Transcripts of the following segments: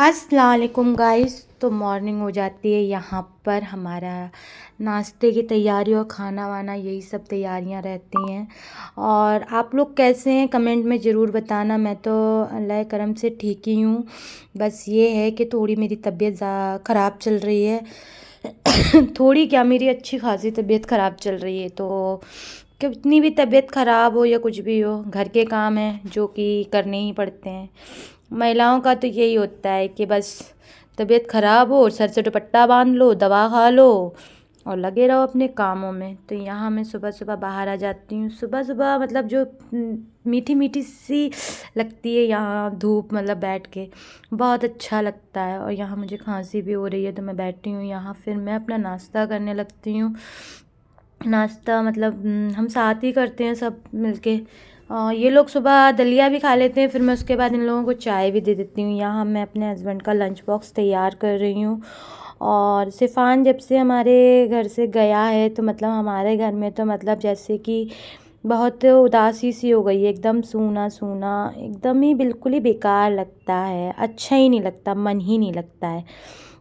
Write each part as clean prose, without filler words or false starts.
अस्सलाम वालेकुम गाइस। तो मॉर्निंग हो जाती है, यहाँ पर हमारा नाश्ते की तैयारी और खाना वाना यही सब तैयारियाँ रहती हैं। और आप लोग कैसे हैं कमेंट में ज़रूर बताना। मैं तो अल्लाह करम से ठीक ही हूँ। बस ये है कि थोड़ी मेरी तबीयत ख़राब चल रही है। थोड़ी क्या, मेरी अच्छी खासी तबीयत ख़राब चल रही है। तो कितनी भी तबीयत ख़राब हो या कुछ भी हो, घर के काम हैं जो कि करने ही पड़ते हैं। महिलाओं का तो यही होता है कि बस तबीयत ख़राब हो, सर से दुपट्टा बांध लो, दवा खा लो और लगे रहो अपने कामों में। तो यहाँ मैं सुबह सुबह बाहर आ जाती हूँ। सुबह सुबह मतलब जो मीठी मीठी सी लगती है यहाँ धूप, मतलब बैठ के बहुत अच्छा लगता है। और यहाँ मुझे खांसी भी हो रही है तो मैं बैठी हूँ यहाँ, फिर मैं अपना नाश्ता करने लगती हूँ। नाश्ता मतलब हम साथ ही करते हैं सब मिलके। ये लोग सुबह दलिया भी खा लेते हैं, फिर मैं उसके बाद इन लोगों को चाय भी दे देती हूँ। यहाँ मैं अपने हस्बैंड का लंच बॉक्स तैयार कर रही हूँ। और सिफ़ान जब से हमारे घर से गया है तो मतलब हमारे घर में तो मतलब जैसे कि बहुत उदासी सी हो गई है, एकदम सूना सूना, एकदम ही बिल्कुल ही बेकार लगता है, अच्छा ही नहीं लगता, मन ही नहीं लगता है।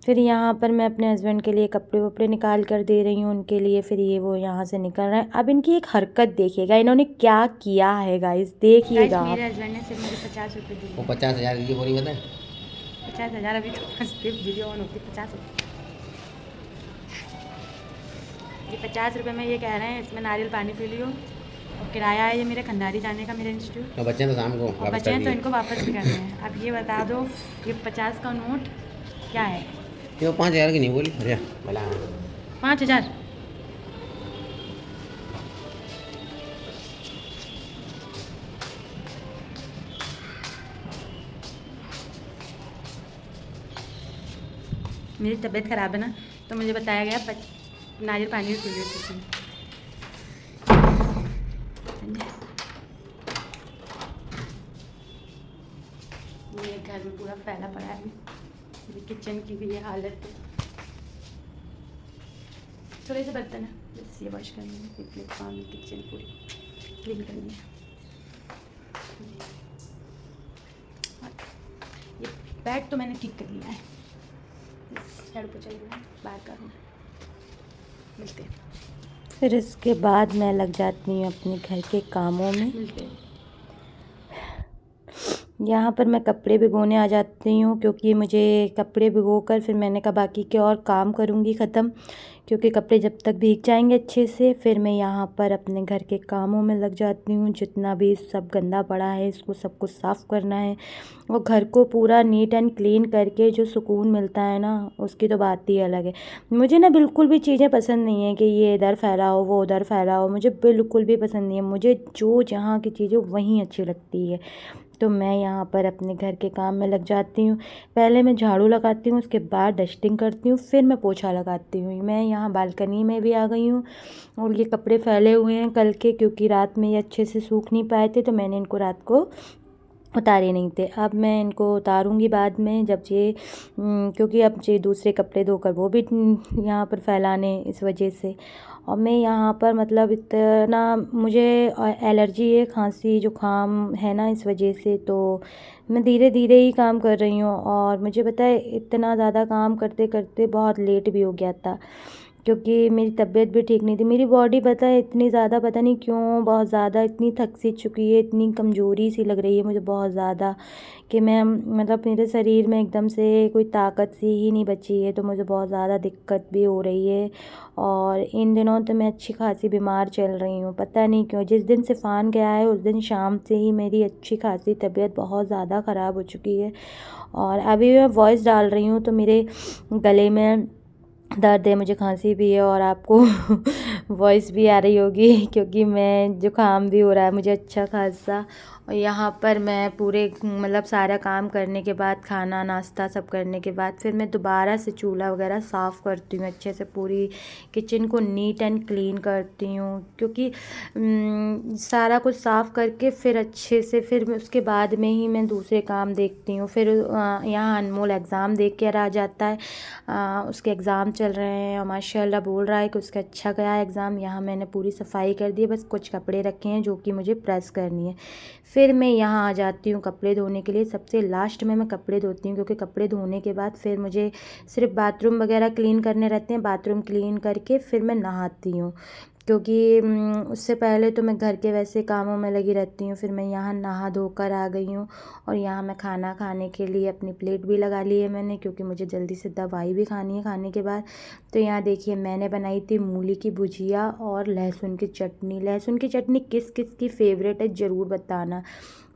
फिर यहाँ पर मैं अपने हस्बैंड के लिए कपड़े वपड़े निकाल कर दे रही हूँ उनके लिए। फिर ये वो यहाँ से निकल रहे हैं। अब इनकी एक हरकत देखिएगा, इन्होंने क्या किया है गाइस, देखिएगा आप। मेरे हस्बैंड ने सिर्फ मुझे 50 रुपये दिए। वो 50,000 की बोली बताए। 50,000 अभी तो सिर्फ वीडियो ऑन होती 50। ये 50 रुपये में ये कह रहे हैं इसमें नारियल पानी पी लियो। और किराया है ये मेरे खंडारी जाने का, मेरे इंस्टीट्यूट। तो बच्चे तो शाम को और वापस बचे कर हैं तो दिए। इनको वापस भी करने हैं। अब ये बता दो, ये 50 का नोट क्या है? ये वो 5,000 की नहीं बोली। अरे भला 5,000। मेरी तबीयत ख़राब है ना, तो मुझे बताया गया नारियल पानी भी पी लियो तुम। ये घर में पूरा फैला पड़ा है। मेरी किचन की भी ये हालत है। थोड़े से बर्तन है, बस ये वॉश करनी है। प्लेटफॉर्म किचन पूरी क्लीन करनी है। ये बेड तो मैंने ठीक कर लिया है, झाड़ू पोछा लगना है, बाहर करना है। मिलते हैं। फिर इसके बाद मैं लग जाती हूँ अपने घर के कामों में। मिलते हैं। यहाँ पर मैं कपड़े भिगोने आ जाती हूँ, क्योंकि मुझे कपड़े भिगो कर फिर मैंने कहा बाकी के और काम करूँगी ख़त्म, क्योंकि कपड़े जब तक भीग जाएंगे अच्छे से फिर मैं यहाँ पर अपने घर के कामों में लग जाती हूँ। जितना भी सब गंदा पड़ा है इसको सबको साफ़ करना है। और घर को पूरा नीट एंड क्लीन करके जो सुकून मिलता है ना, उसकी तो बात ही अलग है। मुझे ना बिल्कुल भी चीज़ें पसंद नहीं है कि ये इधर फैलाओ वो उधर फैलाओ, मुझे बिल्कुल भी पसंद नहीं है। मुझे जो जहाँ की चीज़ें वहीं अच्छी लगती है। तो मैं यहाँ पर अपने घर के काम में लग जाती हूँ। पहले मैं झाड़ू लगाती हूँ, उसके बाद डस्टिंग करती हूँ, फिर मैं पोछा लगाती हूँ। मैं यहाँ बालकनी में भी आ गई हूँ और ये कपड़े फैले हुए हैं कल के, क्योंकि रात में ये अच्छे से सूख नहीं पाए थे तो मैंने इनको रात को उतारे नहीं थे। अब मैं इनको उतारूँगी बाद में, जब ये क्योंकि अब ये दूसरे कपड़े धोकर वो भी यहाँ पर फैलाने, इस वजह से। और मैं यहाँ पर मतलब इतना मुझे एलर्जी है, खांसी जुकाम है ना, इस वजह से तो मैं धीरे धीरे ही काम कर रही हूँ। और मुझे पता है इतना ज़्यादा काम करते करते बहुत लेट भी हो गया था, क्योंकि मेरी तबीयत भी ठीक नहीं थी। मेरी बॉडी पता है इतनी ज़्यादा, पता नहीं क्यों बहुत ज़्यादा इतनी थक सी चुकी है, इतनी कमज़ोरी सी लग रही है मुझे बहुत ज़्यादा, कि मैं मतलब मेरे शरीर में एकदम से कोई ताकत सी ही नहीं बची है। तो मुझे बहुत ज़्यादा दिक्कत भी हो रही है। और इन दिनों तो मैं अच्छी खासी बीमार चल रही हूँ, पता नहीं क्यों। जिस दिन सिफ़ान गया है उस दिन शाम से ही मेरी अच्छी खासी तबीयत बहुत ज़्यादा ख़राब हो चुकी है। और अभी मैं वॉइस डाल रही हूँ तो मेरे गले में दर्द है, मुझे खांसी भी है और आपको वॉइस भी आ रही होगी, क्योंकि मैं जुकाम भी हो रहा है मुझे अच्छा खासा। और यहाँ पर मैं पूरे मतलब सारा काम करने के बाद, खाना नाश्ता सब करने के बाद, फिर मैं दोबारा से चूल्हा वगैरह साफ़ करती हूँ अच्छे से, पूरी किचन को नीट एंड क्लीन करती हूँ। क्योंकि सारा कुछ साफ़ करके फिर अच्छे से, फिर उसके बाद में ही मैं दूसरे काम देखती हूँ। फिर यहाँ अनमोल एग्ज़ाम दे कर आ जाता है, उसके एग्ज़ाम चल रहे हैं और माशाल्लाह बोल रहा है कि उसका अच्छा गया एग्ज़ाम। यहाँ मैंने पूरी सफाई कर दी है, बस कुछ कपड़े रखे हैं जो कि मुझे प्रेस करनी है। फिर मैं यहाँ आ जाती हूँ कपड़े धोने के लिए। सबसे लास्ट में मैं कपड़े धोती हूँ, क्योंकि कपड़े धोने के बाद फिर मुझे सिर्फ बाथरूम वगैरह क्लीन करने रहते हैं। बाथरूम क्लीन करके फिर मैं नहाती हूँ, क्योंकि उससे पहले तो मैं घर के वैसे कामों में लगी रहती हूँ। फिर मैं यहाँ नहा धोकर आ गई हूँ और यहाँ मैं खाना खाने के लिए अपनी प्लेट भी लगा ली है मैंने, क्योंकि मुझे जल्दी से दवाई भी खानी है खाने के बाद। तो यहाँ देखिए मैंने बनाई थी मूली की भुजिया और लहसुन की चटनी। लहसुन की चटनी किस किस की फेवरेट है ज़रूर बताना।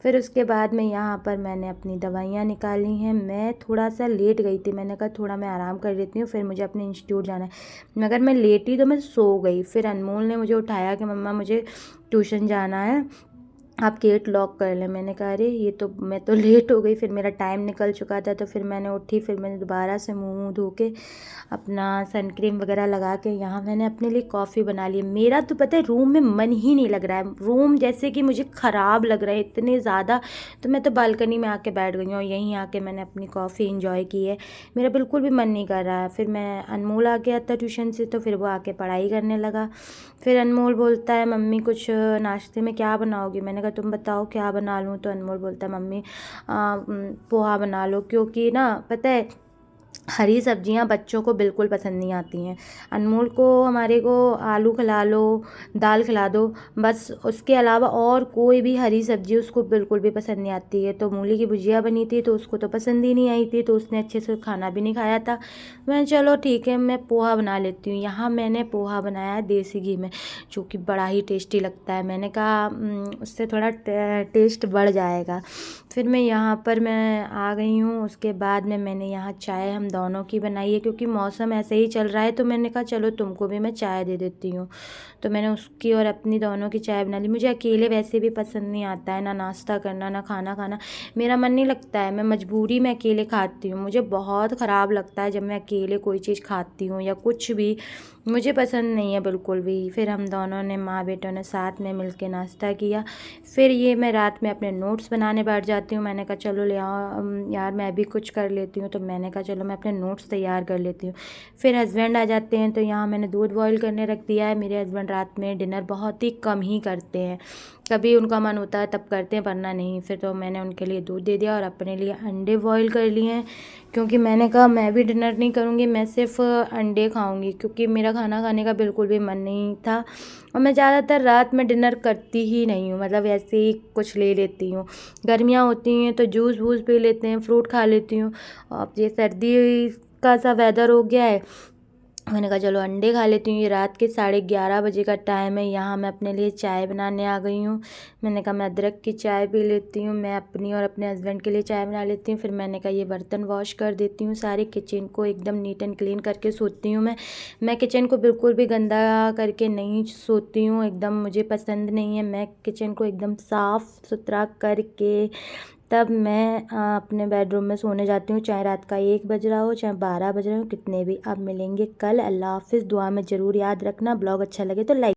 फिर उसके बाद में यहाँ पर मैंने अपनी दवाइयाँ निकाली हैं। मैं थोड़ा सा लेट गई थी, मैंने कहा थोड़ा मैं आराम कर लेती हूँ, फिर मुझे अपने इंस्टीट्यूट जाना है। मगर मैं लेटी तो मैं सो गई। फिर अनमोल ने मुझे उठाया कि मम्मा मुझे ट्यूशन जाना है, आप गेट लॉक कर लें। मैंने कहा अरे ये तो मैं तो लेट हो गई, फिर मेरा टाइम निकल चुका था। तो फिर मैंने उठी, फिर मैंने दोबारा से मुँह धो के अपना सन क्रीम वगैरह लगा के यहाँ मैंने अपने लिए कॉफ़ी बना ली। मेरा तो पता है रूम में मन ही नहीं लग रहा है, रूम जैसे कि मुझे ख़राब लग रहा है इतने ज़्यादा। तो मैं तो बालकनी में आके बैठ गई हूँ और यहीं आके मैंने अपनी कॉफ़ी इंजॉय की है। मेरा बिल्कुल भी मन नहीं कर रहा है। फिर मैं अनमोल आ गया था ट्यूशन से, तो फिर वो आके पढ़ाई करने लगा। फिर अनमोल बोलता है मम्मी कुछ नाश्ते में क्या बनाओगी। मैंने कहा तुम बताओ क्या बना लूँ। तो अनमोल बोलता है मम्मी पोहा बना लो, क्योंकि ना पता है हरी सब्जियां बच्चों को बिल्कुल पसंद नहीं आती हैं। अनमोल को हमारे को आलू खिला लो, दाल खिला दो, बस उसके अलावा और कोई भी हरी सब्जी उसको बिल्कुल भी पसंद नहीं आती है। तो मूली की भुजिया बनी थी तो उसको तो पसंद ही नहीं आई थी, तो उसने अच्छे से खाना भी नहीं खाया था। मैं चलो ठीक है मैं पोहा बना लेती हूँ। यहाँ मैंने पोहा बनाया देसी घी में, जो कि बड़ा ही टेस्टी लगता है। मैंने कहा उससे थोड़ा टेस्ट बढ़ जाएगा। फिर मैं यहाँ पर मैं आ गई हूँ। उसके बाद में मैंने यहाँ चाय हम दोनों की बनाई है, क्योंकि मौसम ऐसे ही चल रहा है। तो मैंने कहा चलो तुमको भी मैं चाय दे देती हूँ। तो मैंने उसकी और अपनी दोनों की चाय बना ली। मुझे अकेले वैसे भी पसंद नहीं आता है, ना नाश्ता करना ना खाना खाना, मेरा मन नहीं लगता है। मैं मजबूरी में अकेले खाती हूँ। मुझे बहुत ख़राब लगता है जब मैं अकेले कोई चीज़ खाती हूँ या कुछ भी, मुझे पसंद नहीं है बिल्कुल भी। फिर हम दोनों ने माँ बेटों ने साथ में मिलके नाश्ता किया। फिर ये मैं रात में अपने नोट्स बनाने बैठ जाती हूँ। मैंने कहा चलो ले आओ यार मैं भी कुछ कर लेती हूँ। तो मैंने कहा चलो मैं अपने नोट्स तैयार कर लेती हूँ। फिर हस्बैंड आ जाते हैं, तो यहाँ मैंने दूध बॉईल करने रख दिया है। मेरे हस्बैंड रात में डिनर बहुत ही कम ही करते हैं, कभी उनका मन होता है तब करते हैं वरना नहीं। फिर तो मैंने उनके लिए दूध दे दिया और अपने लिए अंडे बॉईल कर लिए हैं, क्योंकि मैंने कहा मैं भी डिनर नहीं करूँगी, मैं सिर्फ अंडे खाऊँगी, क्योंकि मेरा खाना खाने का बिल्कुल भी मन नहीं था। और मैं ज़्यादातर रात में डिनर करती ही नहीं हूँ, मतलब ऐसे ही कुछ ले लेती हूँ। गर्मियाँ होती हैं तो जूस वूस पी लेते हैं, फ्रूट खा लेती हूँ। अब ये सर्दी का सा वेदर हो गया है, मैंने कहा चलो अंडे खा लेती हूँ। ये रात के 11:30 बजे का टाइम है। यहाँ मैं अपने लिए चाय बनाने आ गई हूँ। मैंने कहा मैं अदरक की चाय पी लेती हूँ, मैं अपनी और अपने हस्बैंड के लिए चाय बना लेती हूँ। फिर मैंने कहा ये बर्तन वॉश कर देती हूँ, सारे किचन को एकदम नीट एंड क्लीन करके सोती हूँ। मैं किचन को बिल्कुल भी गंदा करके नहीं सोती हूँ, एकदम मुझे पसंद नहीं है। मैं किचन को एकदम साफ़ सुथरा करके तब मैं अपने बेडरूम में सोने जाती हूँ, चाहे रात का 1 बज रहा हो चाहे 12 बज रहे हो, कितने भी। अब मिलेंगे कल। अल्लाह हाफ़िज़। दुआ में ज़रूर याद रखना। ब्लॉग अच्छा लगे तो लाइक